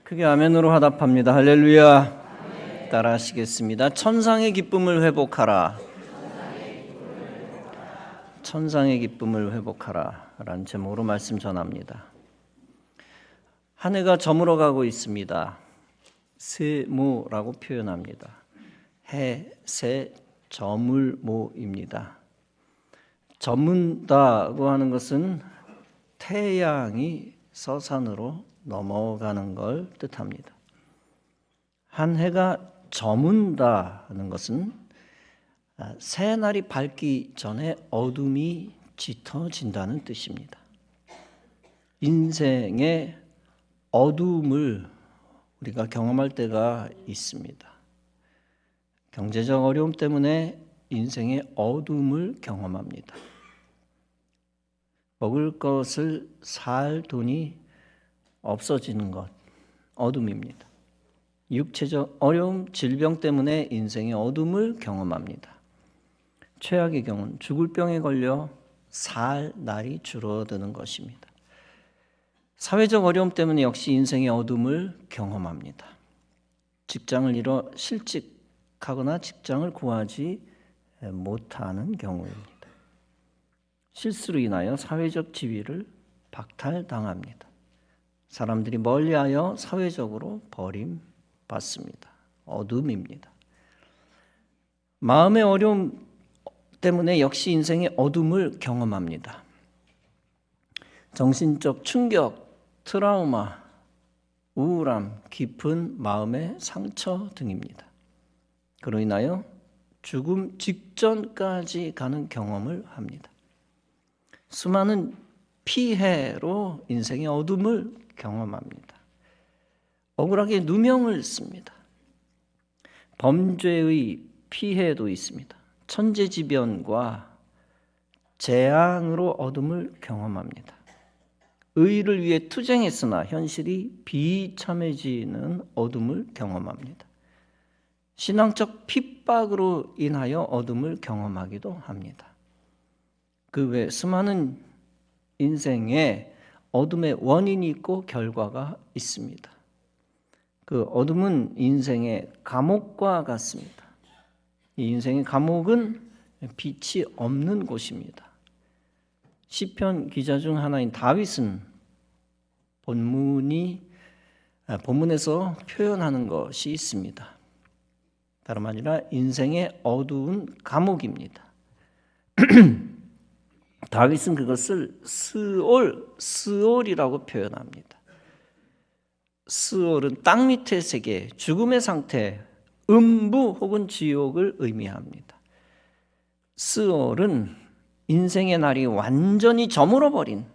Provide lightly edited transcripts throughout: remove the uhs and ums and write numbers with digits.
크게 아멘으로 화답합니다. 할렐루야. 따라 하시겠습니다. 천상의 기쁨을 회복하라. 천상의 기쁨을 회복하라 라는 제목으로 말씀 전합니다. 한 해가 저물어 가고 있습니다. 세모라고 표현합니다. 해, 세, 저물모입니다. 저문다고 하는 것은 태양이 서산으로 넘어가는 걸 뜻합니다. 한 해가 저문다는 것은 새날이 밝기 전에 어둠이 짙어진다는 뜻입니다. 인생의 어둠을 우리가 경험할 때가 있습니다. 경제적 어려움 때문에 인생의 어둠을 경험합니다. 먹을 것을 살 돈이 없어지는 것, 어둠입니다. 육체적 어려움, 질병 때문에 인생의 어둠을 경험합니다. 최악의 경우는 죽을 병에 걸려 살 날이 줄어드는 것입니다. 사회적 어려움 때문에 역시 인생의 어둠을 경험합니다. 직장을 잃어 실직하거나 직장을 구하지 못하는 경우입니다. 실수로 인하여 사회적 지위를 박탈당합니다. 사람들이 멀리하여 사회적으로 버림받습니다. 어둠입니다. 마음의 어려움 때문에 역시 인생의 어둠을 경험합니다. 정신적 충격, 트라우마, 우울함, 깊은 마음의 상처 등입니다. 그로 인하여 죽음 직전까지 가는 경험을 합니다. 수많은 피해로 인생의 어둠을 경험합니다. 억울하게 누명을 씁니다. 범죄의 피해도 있습니다. 천재지변과 재앙으로 어둠을 경험합니다. 의를 위해 투쟁했으나 현실이 비참해지는 어둠을 경험합니다. 신앙적 핍박으로 인하여 어둠을 경험하기도 합니다. 그 외 수많은 인생에 어둠의 원인이 있고 결과가 있습니다. 그 어둠은 인생의 감옥과 같습니다. 이 인생의 감옥은 빛이 없는 곳입니다. 시편 기자 중 하나인 다윗은 본문에서 표현하는 것이 있습니다. 다름 아니라 인생의 어두운 감옥입니다. 다윗은 그것을 스올이라고 표현합니다. 스올은 땅 밑의 세계, 죽음의 상태, 음부 혹은 지옥을 의미합니다. 스올은 인생의 날이 완전히 저물어버린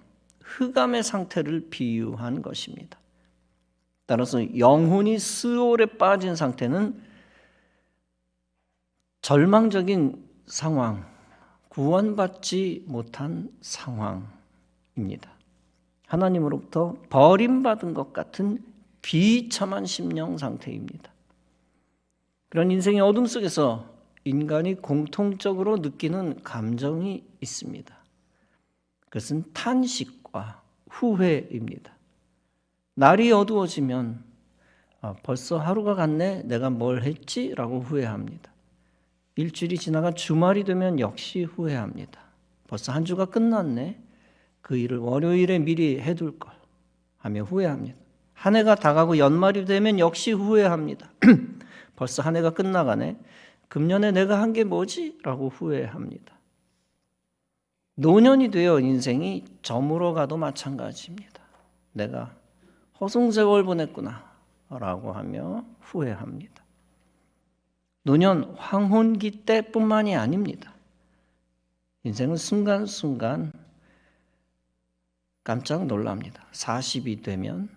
흑암의 상태를 비유한 것입니다. 따라서 영혼이 스올에 빠진 상태는 절망적인 상황, 구원받지 못한 상황입니다. 하나님으로부터 버림받은 것 같은 비참한 심령 상태입니다. 그런 인생의 어둠 속에서 인간이 공통적으로 느끼는 감정이 있습니다. 그것은 탄식과 후회입니다. 날이 어두워지면 벌써 하루가 갔네, 내가 뭘 했지? 라고 후회합니다. 일주일이 지나가 주말이 되면 역시 후회합니다. 벌써 한 주가 끝났네. 그 일을 월요일에 미리 해둘 걸 하며 후회합니다. 한 해가 다가고 연말이 되면 역시 후회합니다. 벌써 한 해가 끝나가네. 금년에 내가 한 게 뭐지? 라고 후회합니다. 노년이 되어 인생이 저물어가도 마찬가지입니다. 내가 허송세월 보냈구나 라고 하며 후회합니다. 노년 황혼기 때뿐만이 아닙니다. 인생은 순간순간 깜짝 놀랍니다. 40이 되면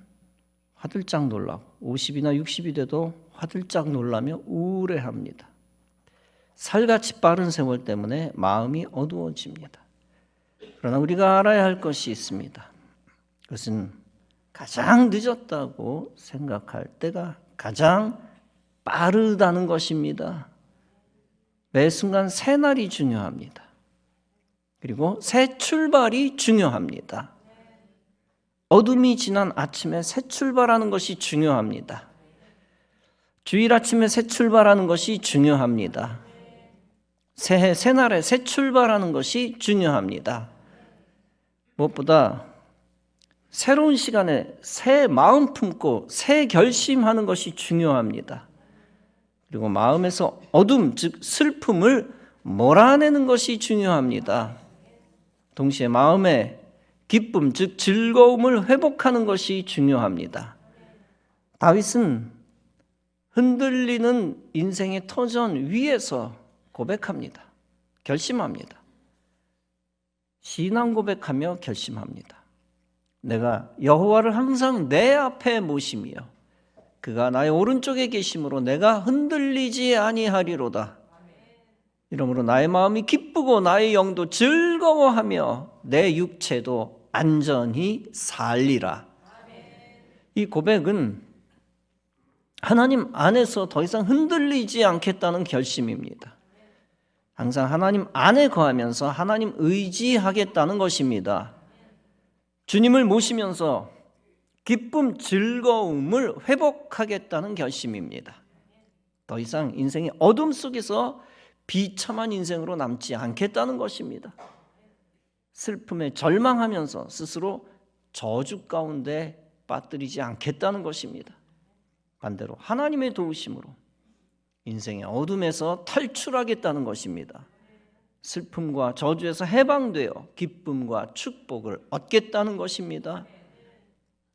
화들짝 놀라고 50이나 60이 돼도 화들짝 놀라며 우울해합니다. 살같이 빠른 세월 때문에 마음이 어두워집니다. 그러나 우리가 알아야 할 것이 있습니다. 그것은 가장 늦었다고 생각할 때가 가장 빠르다는 것입니다. 매 순간 새 날이 중요합니다. 그리고 새 출발이 중요합니다. 어둠이 지난 아침에 새 출발하는 것이 중요합니다. 주일 아침에 새 출발하는 것이 중요합니다. 새해 새날에 새 출발하는 것이 중요합니다. 무엇보다 새로운 시간에 새 마음 품고 새 결심하는 것이 중요합니다. 그리고 마음에서 어둠, 즉 슬픔을 몰아내는 것이 중요합니다. 동시에 마음의 기쁨, 즉 즐거움을 회복하는 것이 중요합니다. 다윗은 흔들리는 인생의 터전 위에서 고백합니다. 결심합니다. 신앙 고백하며 결심합니다. 내가 여호와를 항상 내 앞에 모시며 그가 나의 오른쪽에 계심으로 내가 흔들리지 아니하리로다. 이러므로 나의 마음이 기쁘고 나의 영도 즐거워하며 내 육체도 안전히 살리라. 이 고백은 하나님 안에서 더 이상 흔들리지 않겠다는 결심입니다. 항상 하나님 안에 거하면서 하나님 의지하겠다는 것입니다. 주님을 모시면서 기쁨, 즐거움을 회복하겠다는 결심입니다. 더 이상 인생의 어둠 속에서 비참한 인생으로 남지 않겠다는 것입니다. 슬픔에 절망하면서 스스로 저주 가운데 빠뜨리지 않겠다는 것입니다. 반대로 하나님의 도우심으로 인생의 어둠에서 탈출하겠다는 것입니다. 슬픔과 저주에서 해방되어 기쁨과 축복을 얻겠다는 것입니다.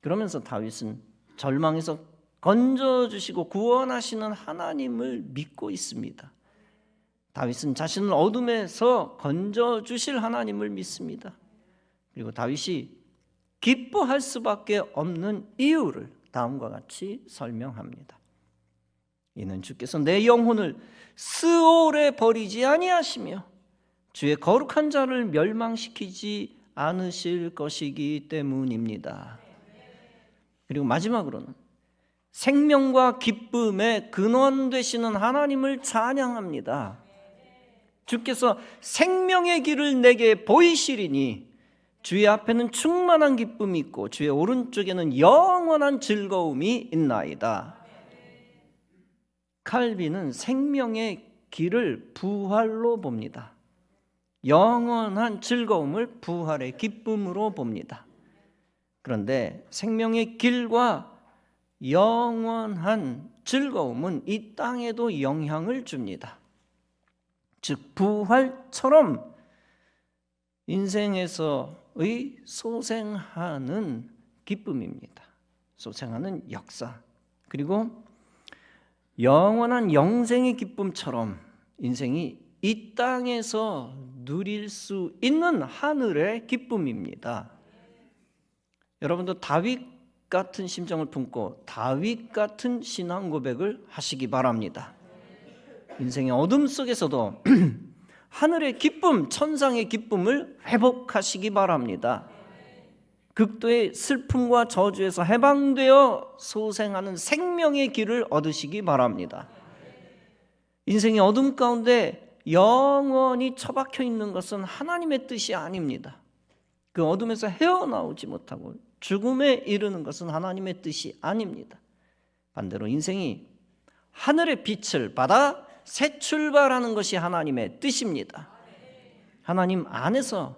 그러면서 다윗은 절망에서 건져주시고 구원하시는 하나님을 믿고 있습니다. 다윗은 자신을 어둠에서 건져주실 하나님을 믿습니다. 그리고 다윗이 기뻐할 수밖에 없는 이유를 다음과 같이 설명합니다. 이는 주께서 내 영혼을 스올에 버리지 아니하시며 주의 거룩한 자를 멸망시키지 않으실 것이기 때문입니다. 그리고 마지막으로는 생명과 기쁨의 근원 되시는 하나님을 찬양합니다. 주께서 생명의 길을 내게 보이시리니 주의 앞에는 충만한 기쁨이 있고 주의 오른쪽에는 영원한 즐거움이 있나이다. 칼빈은 생명의 길을 부활로 봅니다. 영원한 즐거움을 부활의 기쁨으로 봅니다. 그런데 생명의 길과 영원한 즐거움은 이 땅에도 영향을 줍니다. 즉 부활처럼 인생에서의 소생하는 기쁨입니다. 소생하는 역사. 그리고 영원한 영생의 기쁨처럼 인생이 이 땅에서 누릴 수 있는 하늘의 기쁨입니다. 여러분도 다윗 같은 심정을 품고 다윗 같은 신앙 고백을 하시기 바랍니다. 인생의 어둠 속에서도 하늘의 기쁨, 천상의 기쁨을 회복하시기 바랍니다. 극도의 슬픔과 저주에서 해방되어 소생하는 생명의 길을 얻으시기 바랍니다. 인생의 어둠 가운데 영원히 처박혀 있는 것은 하나님의 뜻이 아닙니다. 그 어둠에서 헤어나오지 못하고 죽음에 이르는 것은 하나님의 뜻이 아닙니다. 반대로 인생이 하늘의 빛을 받아 새 출발하는 것이 하나님의 뜻입니다. 하나님 안에서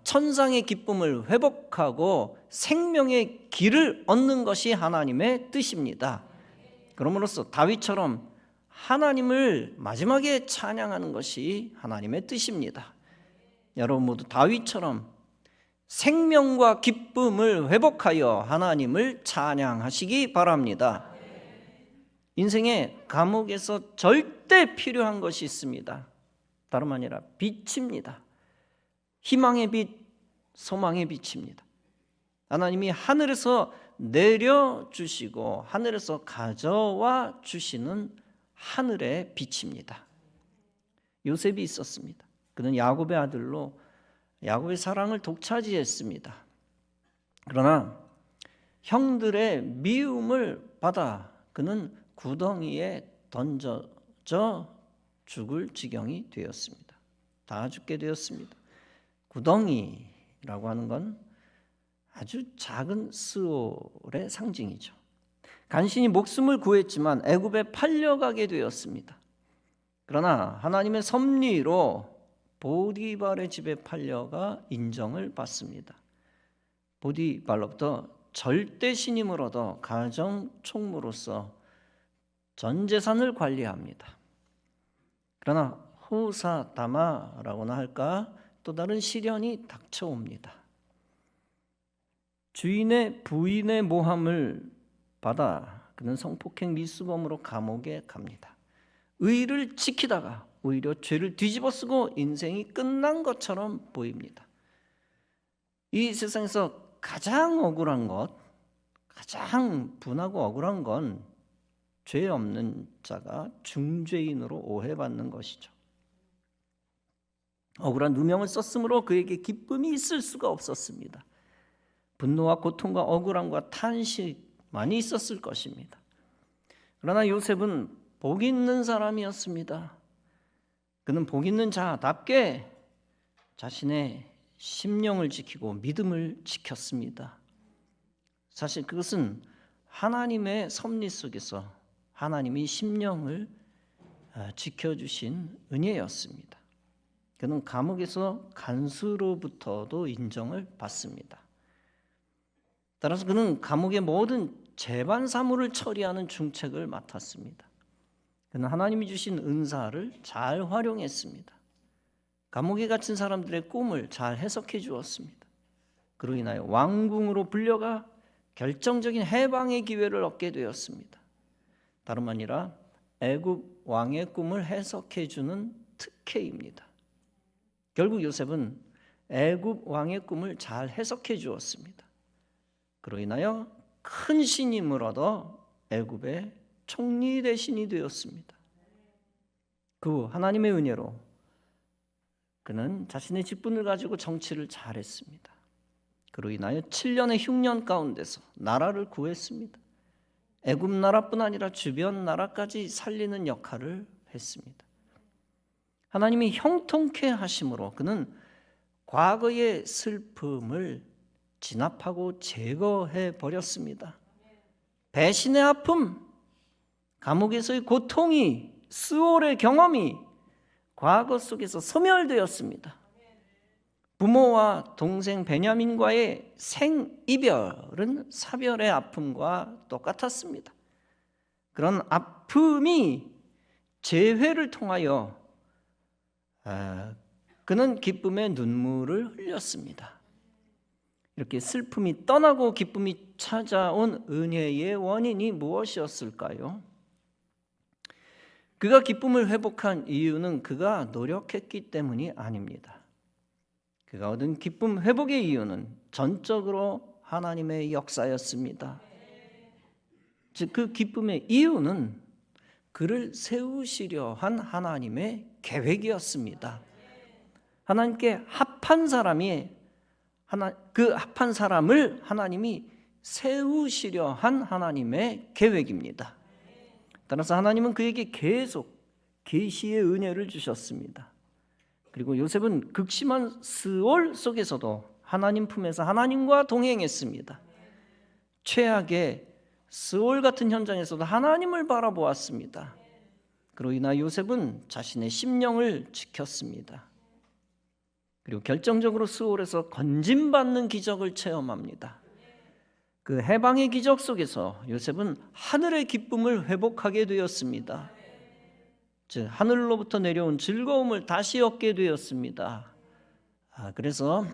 천상의 기쁨을 회복하고 생명의 길을 얻는 것이 하나님의 뜻입니다. 그럼으로써 다윗처럼 하나님을 마지막에 찬양하는 것이 하나님의 뜻입니다. 여러분 모두 다윗처럼 생명과 기쁨을 회복하여 하나님을 찬양하시기 바랍니다. 인생의 감옥에서 절대 필요한 것이 있습니다. 다름 아니라 빛입니다. 희망의 빛, 소망의 빛입니다. 하나님이 하늘에서 내려주시고 하늘에서 가져와 주시는 하늘의 빛입니다. 요셉이 있었습니다. 그는 야곱의 아들로 야곱의 사랑을 독차지했습니다. 그러나 형들의 미움을 받아 그는 구덩이에 던져져 죽을 지경이 되었습니다. 다 죽게 되었습니다. 구덩이라고 하는 건 아주 작은 스올의 상징이죠. 간신히 목숨을 구했지만 애굽에 팔려가게 되었습니다. 그러나 하나님의 섭리로 보디발의 집에 팔려가 인정을 받습니다. 보디발로부터 절대 신임을 얻어 가정 총무로서 전 재산을 관리합니다. 그러나 호사다마라고나 할까 또 다른 시련이 닥쳐옵니다. 주인의 부인의 모함을 받아 그는 성폭행 미수범으로 감옥에 갑니다. 의를 지키다가 오히려 죄를 뒤집어쓰고 인생이 끝난 것처럼 보입니다. 이 세상에서 가장 억울한 것, 가장 분하고 억울한 건 죄 없는 자가 중죄인으로 오해받는 것이죠. 억울한 누명을 썼으므로 그에게 기쁨이 있을 수가 없었습니다. 분노와 고통과 억울함과 탄식만이 있었을 것입니다. 그러나 요셉은 복 있는 사람이었습니다. 그는 복 있는 자답게 자신의 심령을 지키고 믿음을 지켰습니다. 사실 그것은 하나님의 섭리 속에서 하나님이 심령을 지켜주신 은혜였습니다. 그는 감옥에서 간수로부터도 인정을 받습니다. 따라서 그는 감옥의 모든 재반 사무를 처리하는 중책을 맡았습니다. 그는 하나님이 주신 은사를 잘 활용했습니다. 감옥에 갇힌 사람들의 꿈을 잘 해석해 주었습니다. 그로 인하여 왕궁으로 불려가 결정적인 해방의 기회를 얻게 되었습니다. 다름 아니라 애굽 왕의 꿈을 해석해 주는 특혜입니다. 결국 요셉은 애굽 왕의 꿈을 잘 해석해 주었습니다. 그로 인하여 큰 신임을 얻어 애굽의 총리 대신이 되었습니다. 그 하나님의 은혜로 그는 자신의 직분을 가지고 정치를 잘했습니다. 그로 인하여 7년의 흉년 가운데서 나라를 구했습니다. 애굽 나라뿐 아니라 주변 나라까지 살리는 역할을 했습니다. 하나님이 형통케 하심으로 그는 과거의 슬픔을 진압하고 제거해 버렸습니다. 배신의 아픔, 감옥에서의 고통이, 스올의 경험이 과거 속에서 소멸되었습니다. 부모와 동생 베냐민과의 생이별은 사별의 아픔과 똑같았습니다. 그런 아픔이 재회를 통하여 그는 기쁨의 눈물을 흘렸습니다. 이렇게 슬픔이 떠나고 기쁨이 찾아온 은혜의 원인이 무엇이었을까요? 그가 기쁨을 회복한 이유는 그가 노력했기 때문이 아닙니다. 그가 얻은 기쁨 회복의 이유는 전적으로 하나님의 역사였습니다. 즉 그 기쁨의 이유는 그를 세우시려 한 하나님의 계획이었습니다. 하나님께 합한 사람이 그 합한 사람을 하나님이 세우시려 한 하나님의 계획입니다. 따라서 하나님은 그에게 계속 계시의 은혜를 주셨습니다. 그리고 요셉은 극심한 스올 속에서도 하나님 품에서 하나님과 동행했습니다. 최악의 스올 같은 현장에서도 하나님을 바라보았습니다. 그로 인하여 요셉은 자신의 심령을 지켰습니다. 그리고 결정적으로 스올에서 건짐받는 기적을 체험합니다. 그 해방의 기적 속에서 요셉은 하늘의 기쁨을 회복하게 되었습니다. 즉 하늘로부터 내려온 즐거움을 다시 얻게 되었습니다. 그래서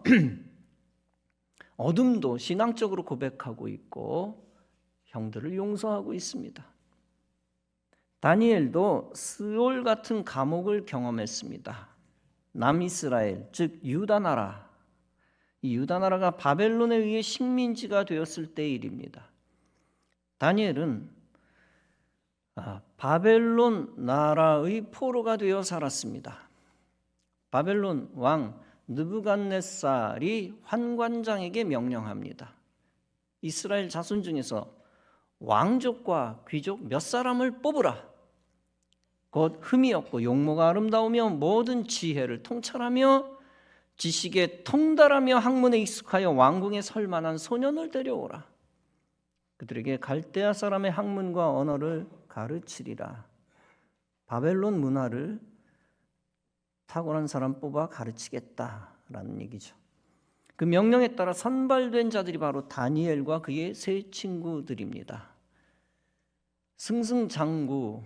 어둠도 신앙적으로 고백하고 있고 형들을 용서하고 있습니다. 다니엘도 스올 같은 감옥을 경험했습니다. 남이스라엘, 즉 유다나라, 이 유다나라가 바벨론에 의해 식민지가 되었을 때의 일입니다. 다니엘은 바벨론 나라의 포로가 되어 살았습니다. 바벨론 왕 느부갓네살이 환관장에게 명령합니다. 이스라엘 자손 중에서 왕족과 귀족 몇 사람을 뽑으라. 곧 흠이 없고 용모가 아름다우며 모든 지혜를 통찰하며 지식에 통달하며 학문에 익숙하여 왕궁에 설 만한 소년을 데려오라. 그들에게 갈대아 사람의 학문과 언어를 가르치리라. 바벨론 문화를 탁월한 사람 뽑아 가르치겠다라는 얘기죠. 그 명령에 따라 선발된 자들이 바로 다니엘과 그의 세 친구들입니다. 승승장구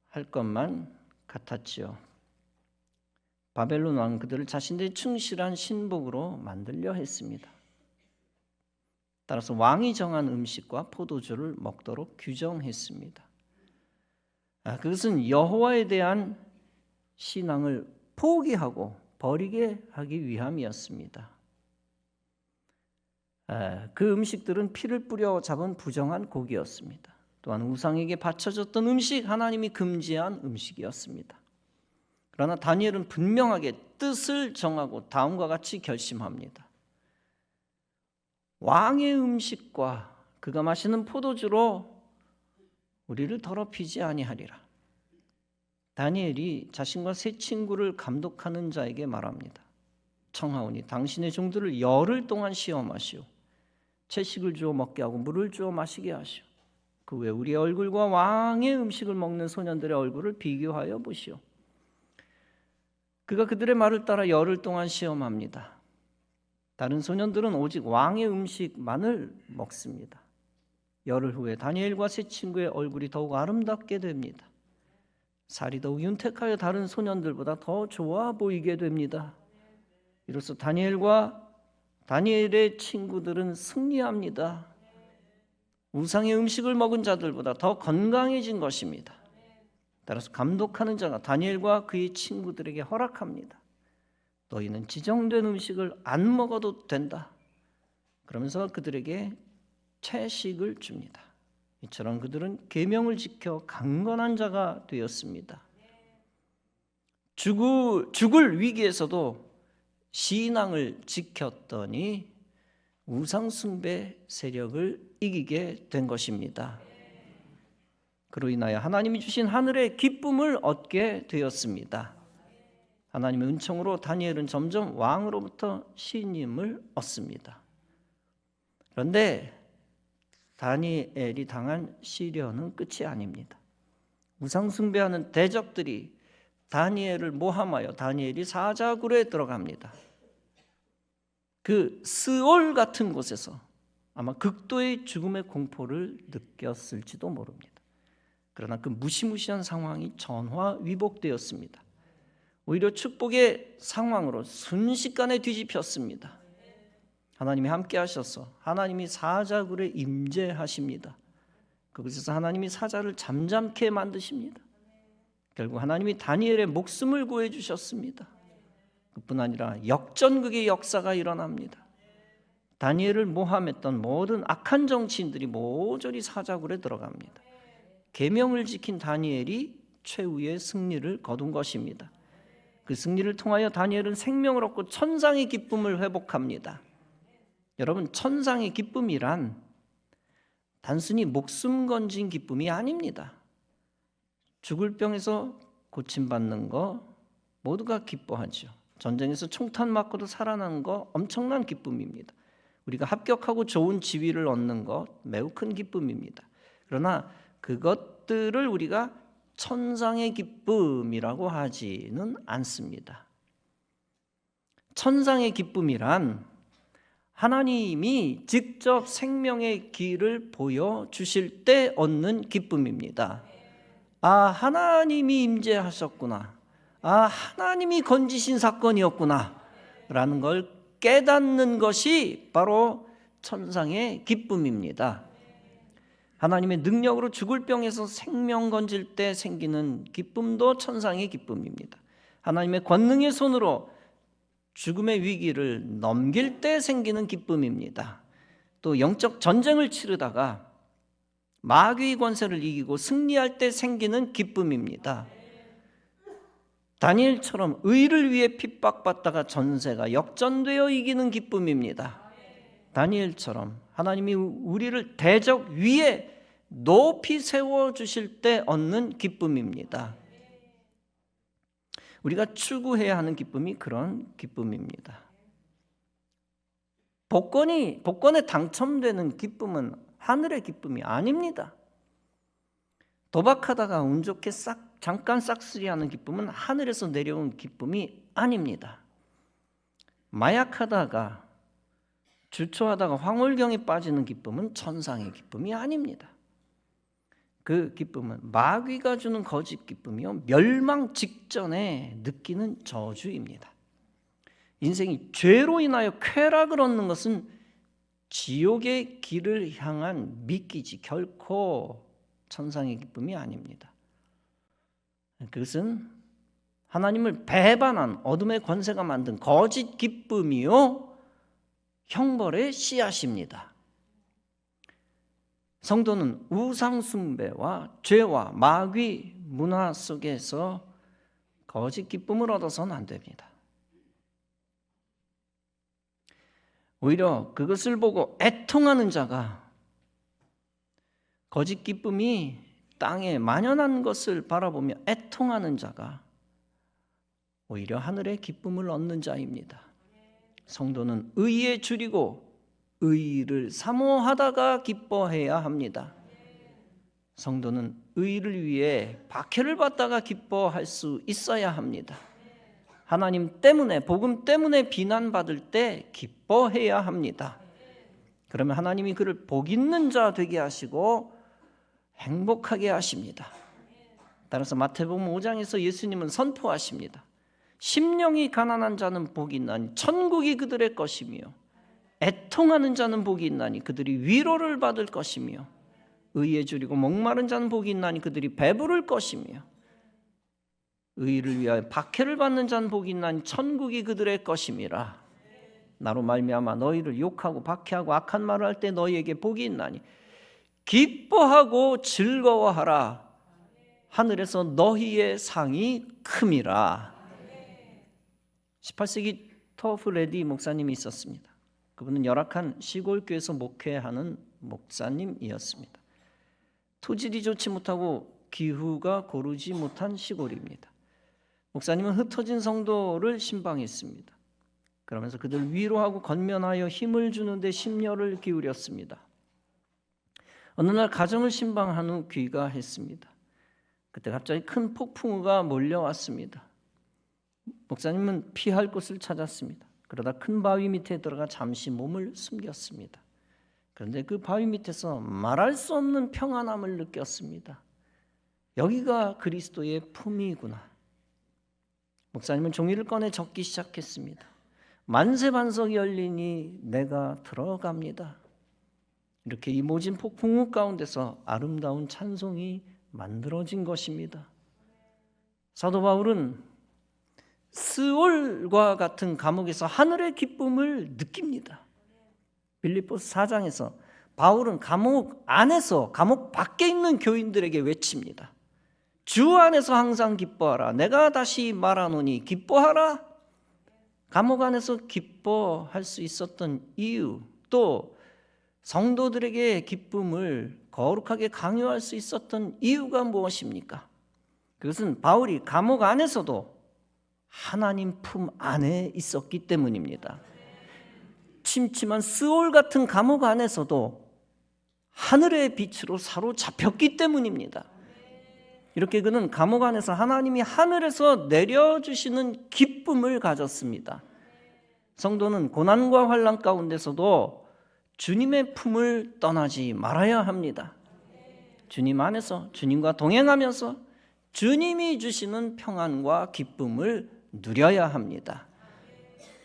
할 것만 같았지요. 바벨론 왕 그들을 자신들의 충실한 신복으로 만들려 했습니다. 따라서 왕이 정한 음식과 포도주를 먹도록 규정했습니다. 그것은 여호와에 대한 신앙을 포기하고 버리게 하기 위함이었습니다. 그 음식들은 피를 뿌려 잡은 부정한 고기였습니다. 또한 우상에게 바쳐졌던 음식, 하나님이 금지한 음식이었습니다. 그러나 다니엘은 분명하게 뜻을 정하고 다음과 같이 결심합니다. 왕의 음식과 그가 마시는 포도주로 우리를 더럽히지 아니하리라. 다니엘이 자신과 세 친구를 감독하는 자에게 말합니다. 청하오니 당신의 종들을 열흘 동안 시험하시오. 채식을 주어 먹게 하고 물을 주어 마시게 하시오. 그 외에 우리의 얼굴과 왕의 음식을 먹는 소년들의 얼굴을 비교하여 보시오. 그가 그들의 말을 따라 열흘 동안 시험합니다. 다른 소년들은 오직 왕의 음식만을 먹습니다. 열흘 후에 다니엘과 세 친구의 얼굴이 더욱 아름답게 됩니다. 살이 더욱 윤택하여 다른 소년들보다 더 좋아 보이게 됩니다. 이로써 다니엘과 다니엘의 친구들은 승리합니다. 우상의 음식을 먹은 자들보다 더 건강해진 것입니다. 따라서 감독하는 자가 다니엘과 그의 친구들에게 허락합니다. 너희는 지정된 음식을 안 먹어도 된다. 그러면서 그들에게 채식을 줍니다. 이처럼 그들은 계명을 지켜 강건한 자가 되었습니다. 죽을 위기에서도 신앙을 지켰더니 우상숭배 세력을 이기게 된 것입니다. 그로 인하여 하나님이 주신 하늘의 기쁨을 얻게 되었습니다. 하나님의 은총으로 다니엘은 점점 왕으로부터 신임을 얻습니다. 그런데 다니엘이 당한 시련은 끝이 아닙니다. 우상숭배하는 대적들이 다니엘을 모함하여 다니엘이 사자굴에 들어갑니다. 그 스올 같은 곳에서 아마 극도의 죽음의 공포를 느꼈을지도 모릅니다. 그러나 그 무시무시한 상황이 전화위복되었습니다. 오히려 축복의 상황으로 순식간에 뒤집혔습니다. 하나님이 함께 하셔서 하나님이 사자굴에 임재하십니다. 그곳에서 하나님이 사자를 잠잠케 만드십니다. 결국 하나님이 다니엘의 목숨을 구해주셨습니다. 그뿐 아니라 역전극의 역사가 일어납니다. 다니엘을 모함했던 모든 악한 정치인들이 모조리 사자굴에 들어갑니다. 계명을 지킨 다니엘이 최후의 승리를 거둔 것입니다. 그 승리를 통하여 다니엘은 생명을 얻고 천상의 기쁨을 회복합니다. 여러분, 천상의 기쁨이란 단순히 목숨 건진 기쁨이 아닙니다. 죽을 병에서 고침받는 거 모두가 기뻐하죠. 전쟁에서 총탄 맞고도 살아나는 거 엄청난 기쁨입니다. 우리가 합격하고 좋은 지위를 얻는 것 매우 큰 기쁨입니다. 그러나 그것들을 우리가 천상의 기쁨이라고 하지는 않습니다. 천상의 기쁨이란 하나님이 직접 생명의 길을 보여주실 때 얻는 기쁨입니다. 아, 하나님이 임재하셨구나. 아, 하나님이 건지신 사건이었구나 라는 걸 깨닫는 것이 바로 천상의 기쁨입니다. 하나님의 능력으로 죽을 병에서 생명 건질 때 생기는 기쁨도 천상의 기쁨입니다. 하나님의 권능의 손으로 죽음의 위기를 넘길 때 생기는 기쁨입니다. 또 영적 전쟁을 치르다가 마귀의 권세를 이기고 승리할 때 생기는 기쁨입니다. 다니엘처럼 의를 위해 핍박받다가 전세가 역전되어 이기는 기쁨입니다. 다니엘처럼 하나님이 우리를 대적 위에 높이 세워주실 때 얻는 기쁨입니다. 우리가 추구해야 하는 기쁨이 그런 기쁨입니다. 복권에 당첨되는 기쁨은 하늘의 기쁨이 아닙니다. 도박하다가 운 좋게 잠깐 싹쓸이하는 기쁨은 하늘에서 내려온 기쁨이 아닙니다. 마약하다가 주초하다가 황홀경에 빠지는 기쁨은 천상의 기쁨이 아닙니다. 그 기쁨은 마귀가 주는 거짓 기쁨이요 멸망 직전에 느끼는 저주입니다. 인생이 죄로 인하여 쾌락을 얻는 것은 지옥의 길을 향한 미끼지 결코 천상의 기쁨이 아닙니다. 그것은 하나님을 배반한 어둠의 권세가 만든 거짓 기쁨이요 형벌의 씨앗입니다. 성도는 우상 숭배와 죄와 마귀 문화 속에서 거짓 기쁨을 얻어서는 안 됩니다. 오히려 그것을 보고 애통하는 자가 거짓 기쁨이 땅에 만연한 것을 바라보며 애통하는 자가 오히려 하늘의 기쁨을 얻는 자입니다. 성도는 의에 줄이고 의를 사모하다가 기뻐해야 합니다. 성도는 의를 위해 박해를 받다가 기뻐할 수 있어야 합니다. 하나님 때문에 복음 때문에 비난받을 때 기뻐해야 합니다. 그러면 하나님이 그를 복 있는 자 되게 하시고 행복하게 하십니다. 따라서 마태복음 5장에서 예수님은 선포하십니다. 심령이 가난한 자는 복이 있나니 천국이 그들의 것이며 애통하는 자는 복이 있나니 그들이 위로를 받을 것이며 의에 줄이고 목마른 자는 복이 있나니 그들이 배부를 것이며 의를 위하여 박해를 받는 자는 복이 있나니 천국이 그들의 것임이라. 나로 말미암아 너희를 욕하고 박해하고 악한 말을 할 때 너희에게 복이 있나니 기뻐하고 즐거워하라. 하늘에서 너희의 상이 큼이라. 18세기 토프 레디 목사님이 있었습니다. 그분은 열악한 시골교회에서 목회하는 목사님이었습니다. 토질이 좋지 못하고 기후가 고르지 못한 시골입니다. 목사님은 흩어진 성도를 신방했습니다. 그러면서 그들 위로하고 건면하여 힘을 주는 데 심려를 기울였습니다. 어느 날 가정을 신방한 후 귀가했습니다. 그때 갑자기 큰 폭풍우가 몰려왔습니다. 목사님은 피할 곳을 찾았습니다. 그러다 큰 바위 밑에 들어가 잠시 몸을 숨겼습니다. 그런데 그 바위 밑에서 말할 수 없는 평안함을 느꼈습니다. 여기가 그리스도의 품이구나. 목사님은 종이를 꺼내 적기 시작했습니다. 만세반석이 열리니 내가 들어갑니다. 이렇게 이 모진 폭풍우 가운데서 아름다운 찬송이 만들어진 것입니다. 사도 바울은 스올과 같은 감옥에서 하늘의 기쁨을 느낍니다. 빌립보서 4장에서 바울은 감옥 안에서 감옥 밖에 있는 교인들에게 외칩니다. 주 안에서 항상 기뻐하라. 내가 다시 말하노니 기뻐하라. 감옥 안에서 기뻐할 수 있었던 이유, 또 성도들에게 기쁨을 거룩하게 강요할 수 있었던 이유가 무엇입니까? 그것은 바울이 감옥 안에서도 하나님 품 안에 있었기 때문입니다. 침침한 스올 같은 감옥 안에서도 하늘의 빛으로 사로잡혔기 때문입니다. 이렇게 그는 감옥 안에서 하나님이 하늘에서 내려주시는 기쁨을 가졌습니다. 성도는 고난과 환난 가운데서도 주님의 품을 떠나지 말아야 합니다. 주님 안에서 주님과 동행하면서 주님이 주시는 평안과 기쁨을 누려야 합니다.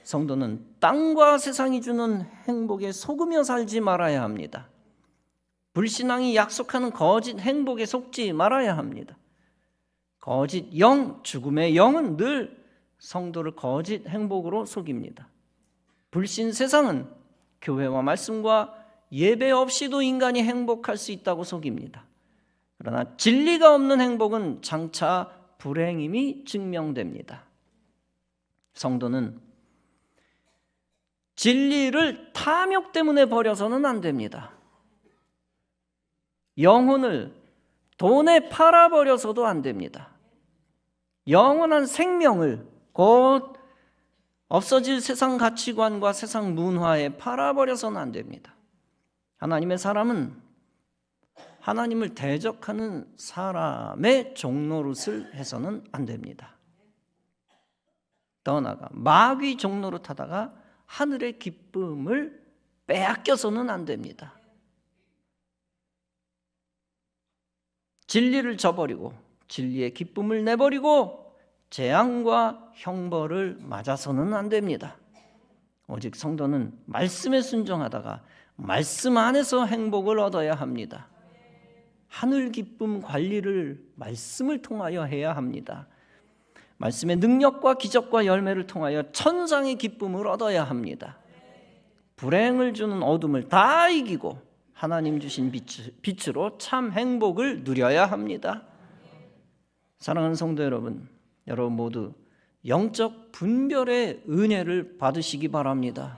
성도는 땅과 세상이 주는 행복에 속으며 살지 말아야 합니다. 불신앙이 약속하는 거짓 행복에 속지 말아야 합니다. 거짓 영, 죽음의 영은 늘 성도를 거짓 행복으로 속입니다. 불신 세상은 교회와 말씀과 예배 없이도 인간이 행복할 수 있다고 속입니다. 그러나 진리가 없는 행복은 장차 불행임이 증명됩니다. 성도는 진리를 탐욕 때문에 버려서는 안 됩니다. 영혼을 돈에 팔아버려서도 안 됩니다. 영원한 생명을 곧 없어질 세상 가치관과 세상 문화에 팔아버려서는 안 됩니다. 하나님의 사람은 하나님을 대적하는 사람의 종노릇을 해서는 안 됩니다. 더 나아가 마귀 종노릇 하다가 하늘의 기쁨을 빼앗겨서는 안 됩니다. 진리를 저버리고 진리의 기쁨을 내버리고 재앙과 형벌을 맞아서는 안 됩니다. 오직 성도는 말씀에 순종하다가 말씀 안에서 행복을 얻어야 합니다. 하늘 기쁨 관리를 말씀을 통하여 해야 합니다. 말씀의 능력과 기적과 열매를 통하여 천상의 기쁨을 얻어야 합니다. 불행을 주는 어둠을 다 이기고 하나님 주신 빛으로 참 행복을 누려야 합니다. 사랑하는 성도 여러분, 여러분 모두 영적 분별의 은혜를 받으시기 바랍니다.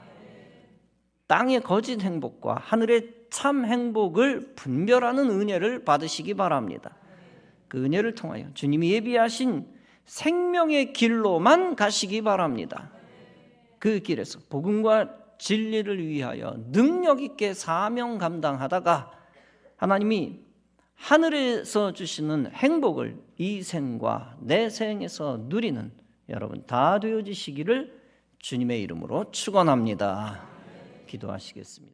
땅의 거짓 행복과 하늘의 참 행복을 분별하는 은혜를 받으시기 바랍니다. 그 은혜를 통하여 주님이 예비하신 생명의 길로만 가시기 바랍니다. 그 길에서 복음과 진리를 위하여 능력 있게 사명 감당하다가 하나님이 하늘에서 주시는 행복을 이 생과 내 생에서 누리는 여러분 다 되어지시기를 주님의 이름으로 축원합니다. 기도하시겠습니다.